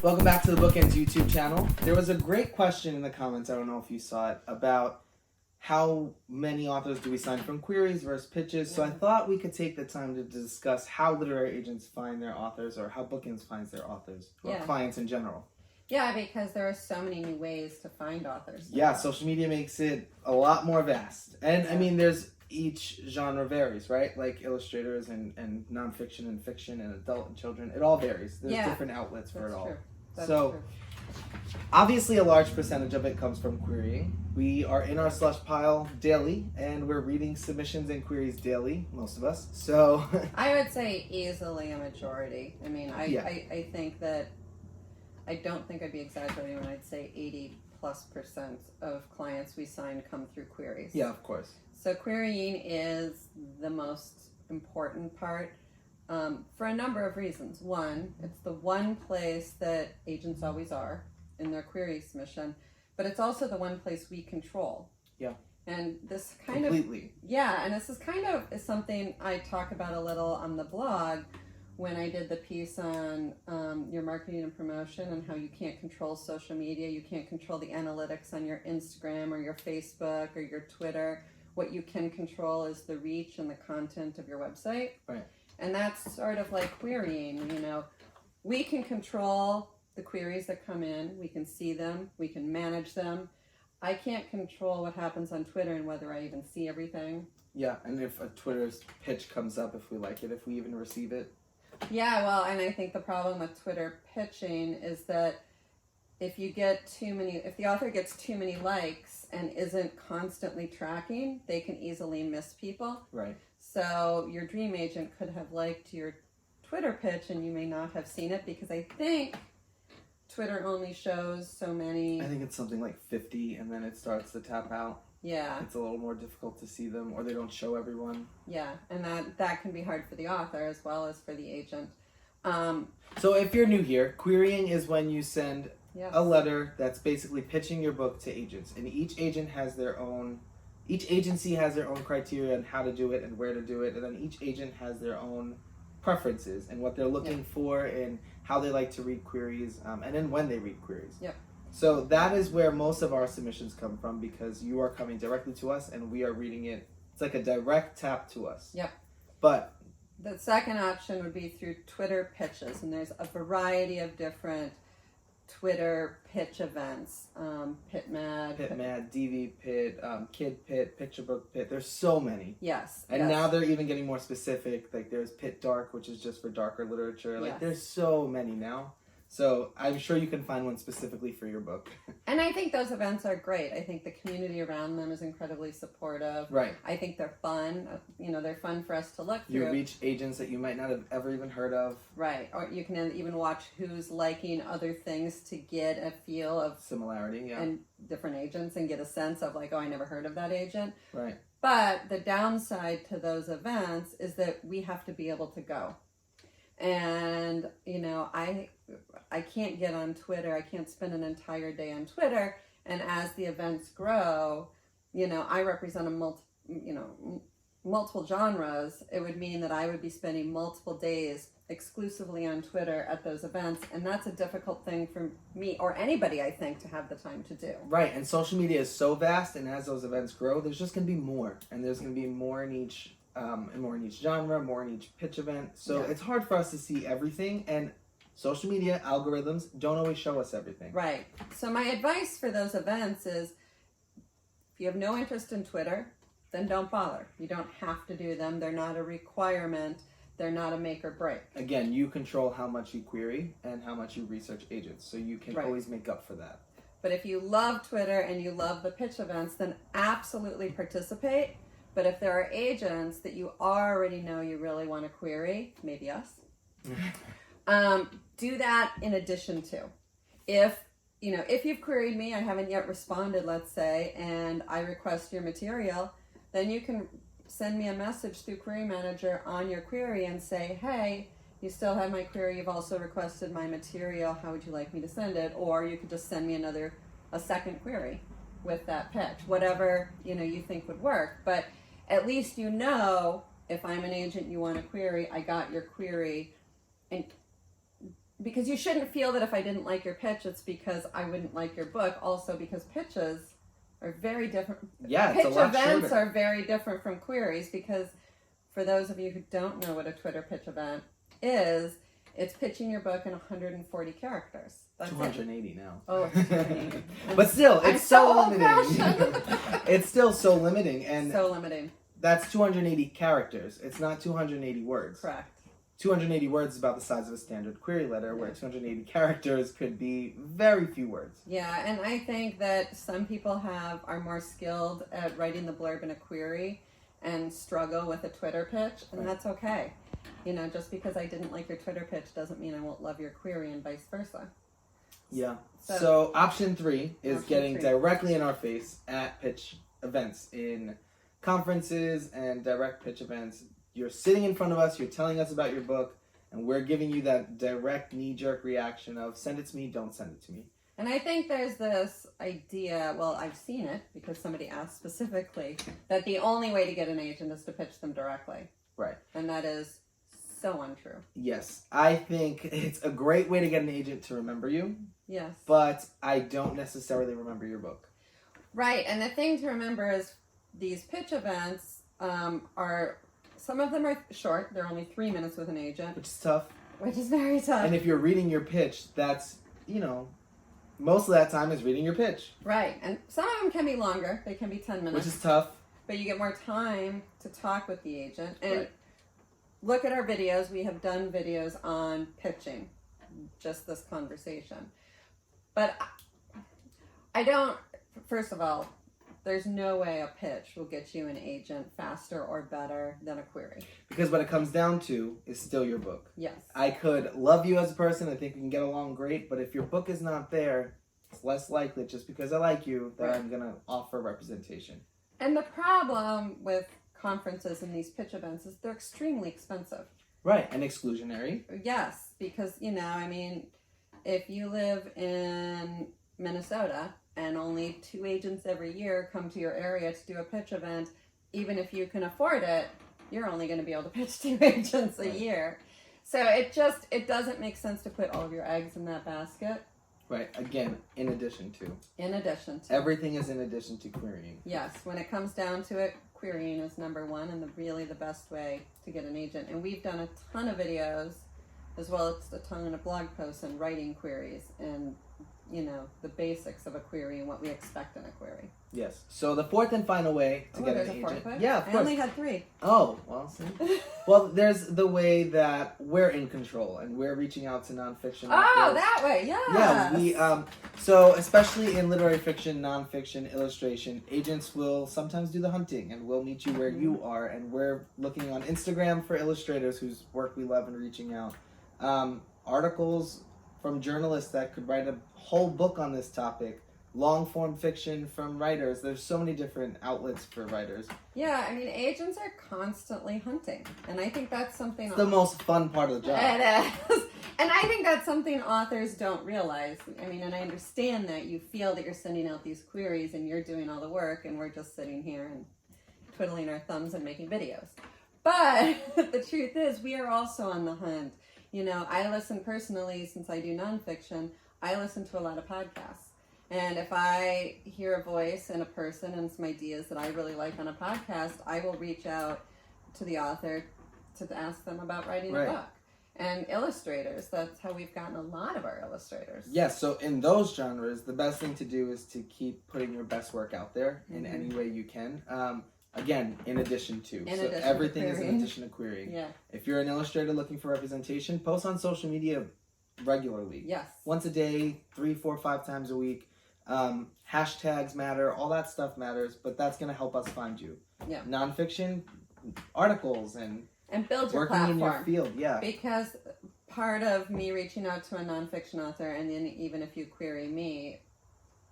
Welcome back to the BookEnds YouTube channel. There was a great question in the comments, I don't know if you saw it, about how many authors do we sign from queries versus pitches. So I thought we could take the time to discuss how literary agents find their authors, or how BookEnds finds their authors, or clients in general. Yeah, because there are so many new ways to find authors. Yeah, social media makes it a lot more vast. And I mean, there's each genre varies, right? Like illustrators and nonfiction and fiction and adult and children. It all varies. There's different outlets for it all. True. That's so true. Obviously a large percentage of it comes from querying. We are in our slush pile daily, and we're reading submissions and queries daily, most of us. So I would say easily a majority. I mean, I think that, I don't think I'd be exaggerating when I'd say 80+% of clients we sign come through queries. Yeah, of course. So querying is the most important part for a number of reasons. One, it's the one place that agents always are in their query submission, but it's also the one place we control. Yeah. And this Completely. and this is is something I talk about a little on the blog when I did the piece on your marketing and promotion and how you can't control social media, you can't control the analytics on your Instagram or your Facebook or your Twitter. What you can control is the reach and the content of your website. Right. And that's sort of like querying, you know. We can control the queries that come in, we can see them, we can manage them. I can't control what happens on Twitter and whether I even see everything. Yeah, and if a Twitter's pitch comes up, if we like it, if we even receive it. Yeah, well, and I think the problem with Twitter pitching is that if the author gets too many likes and isn't constantly tracking, they can easily miss people. Right. So your dream agent could have liked your Twitter pitch and you may not have seen it, because I think Twitter only shows so many. I think it's something like 50, and then it starts to tap out. Yeah. It's a little more difficult to see them, or they don't show everyone. Yeah, and that can be hard for the author as well as for the agent. So if you're new here, querying is when you send a letter that's basically pitching your book to agents, and each agency has their own criteria on how to do it and where to do it, and then each agent has their own preferences and what they're looking for and how they like to read queries, and then when they read queries. Yep. So that is where most of our submissions come from, because you are coming directly to us and we are reading it. It's like a direct tap to us. Yep. But the second option would be through Twitter pitches, and there's a variety of different Twitter pitch events. PitMad, DV Pit, Kid Pit, Picture Book Pit. There's so many. Yes. And now they're even getting more specific. Like there's Pit Dark, which is just for darker literature. Like there's so many now. So I'm sure you can find one specifically for your book. And I think those events are great. I think the community around them is incredibly supportive. Right. I think they're fun. You know, they're fun for us to look through. You reach agents that you might not have ever even heard of. Right. Or you can even watch who's liking other things to get a feel of similarity, and different agents, and get a sense of like, oh, I never heard of that agent. Right. But the downside to those events is that we have to be able to go. And, you know, I can't get on Twitter. I can't spend an entire day on Twitter. And as the events grow, you know, I represent multiple genres. It would mean that I would be spending multiple days exclusively on Twitter at those events. And that's a difficult thing for me, or anybody, I think, to have the time to do. Right. And social media is so vast. And as those events grow, there's just going to be more. And there's going to be more in each genre, more in each pitch event. So it's hard for us to see everything, and social media algorithms don't always show us everything. Right. So my advice for those events is, if you have no interest in Twitter, then don't bother. You don't have to do them. They're not a requirement. They're not a make or break. Again, you control how much you query and how much you research agents, so you can always make up for that. But if you love Twitter and you love the pitch events, then absolutely participate. But if there are agents that you already know you really want to query, maybe us, do that in addition to. If you've queried me, I haven't yet responded, let's say, and I request your material, then you can send me a message through Query Manager on your query and say, hey, you still have my query, you've also requested my material, how would you like me to send it? Or you could just send me a second query with that pitch, whatever you think would work. But at least if I'm an agent you want to query, I got your query, and because you shouldn't feel that if I didn't like your pitch, it's because I wouldn't like your book. Also, because pitches are very different. Yeah, it's pitch a lot events shorter. are very different from queries, because for those of you who don't know what a Twitter pitch event is, it's pitching your book in 140 characters. That's 280 it. now. Oh, it's 280. But still, I'm it's so so limiting. old-fashioned. It's still so limiting, and So limiting. that's 280 characters. It's not 280 words. Correct. 280 words is about the size of a standard query letter, where Yeah. 280 characters could be very few words. Yeah, and I think that some people are more skilled at writing the blurb in a query and struggle with a Twitter pitch, and Right. that's okay. Just because I didn't like your Twitter pitch doesn't mean I won't love your query, and vice versa. Yeah. So- So option 3 is Option getting 3. directly in our face at pitch events, in conferences and direct pitch events. You're sitting in front of us, you're telling us about your book, and we're giving you that direct knee-jerk reaction of send it to me, don't send it to me. And I think there's this idea, well, I've seen it because somebody asked specifically, that the only way to get an agent is to pitch them directly. Right. And that is so untrue. Yes, I think it's a great way to get an agent to remember you, Yes. but I don't necessarily remember your book. Right, and the thing to remember is these pitch events some of them are short. They're only 3 minutes with an agent, Which is tough. which is very tough. And if you're reading your pitch, that's, most of that time is reading your pitch, Right, and some of them can be longer. They can be 10 minutes. which is tough. But you get more time to talk with the agent. And Right. look at our videos. We have done videos on pitching, just this conversation. But I don't, first of all, there's no way a pitch will get you an agent faster or better than a query. Because what it comes down to is still your book. Yes. I could love you as a person, I think we can get along great, but if your book is not there, it's less likely just because I like you that Right. I'm going to offer representation. And the problem with conferences and these pitch events is they're extremely expensive. Right, and exclusionary. Yes, because, if you live in Minnesota and only 2 agents every year come to your area to do a pitch event, even if you can afford it, you're only going to be able to pitch 2 agents a Right. year. So it doesn't make sense to put all of your eggs in that basket. Right, again, in addition to. In addition to. Everything is in addition to querying. Yes, when it comes down to it, querying is number one and really the best way to get an agent. And we've done a ton of videos, as well as a ton of blog posts and writing queries and, the basics of a query and what we expect in a query. Yes. So the fourth and final way to get there's an a fourth agent. way? Yeah, of I course. only had 3. Oh, well, see. Well, there's the way that we're in control and we're reaching out to nonfiction Oh, authors. that way, yes. Yeah, we so especially in literary fiction, nonfiction, illustration, agents will sometimes do the hunting and we'll meet you where you are, and we're looking on Instagram for illustrators whose work we love and reaching out. Articles from journalists that could write a whole book on this topic. Long form fiction from writers. There's so many different outlets for writers. Yeah, agents are constantly hunting. And I think that's something... It's the most fun part of the job. It is. And I think that's something authors don't realize. And I understand that you feel that you're sending out these queries and you're doing all the work and we're just sitting here and twiddling our thumbs and making videos. But the truth is, we are also on the hunt. I listen personally, since I do nonfiction, I listen to a lot of podcasts. And if I hear a voice and a person and some ideas that I really like on a podcast, I will reach out to the author to ask them about writing Right. a book. And illustrators, that's how we've gotten a lot of our illustrators. Yes, so in those genres, the best thing to do is to keep putting your best work out there in any way you can. Again, in addition to. Everything is in addition to querying. Yeah. If you're an illustrator looking for representation, post on social media regularly. Yes. Once a day, 3, 4, 5 times a week. Hashtags matter, all that stuff matters, but that's going to help us find you. Yeah. Nonfiction, articles, and build your working platform. in your field. Yeah. Because part of me reaching out to a nonfiction author, and then even if you query me,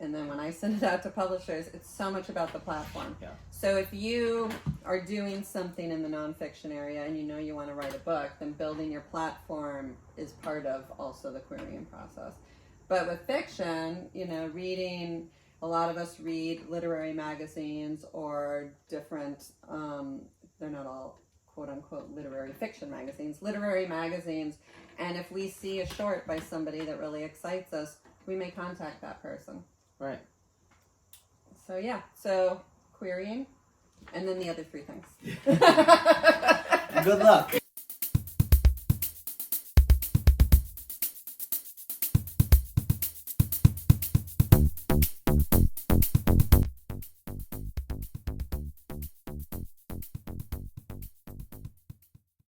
and then when I send it out to publishers, it's so much about the platform. Yeah. So if you are doing something in the nonfiction area and you want to write a book, then building your platform is part of also the querying process. But with fiction, reading, a lot of us read literary magazines or different, they're not all quote unquote literary fiction magazines, literary magazines, And if we see a short by somebody that really excites us, we may contact that person. Right. So yeah, so querying, and then the other 3 things. Good luck.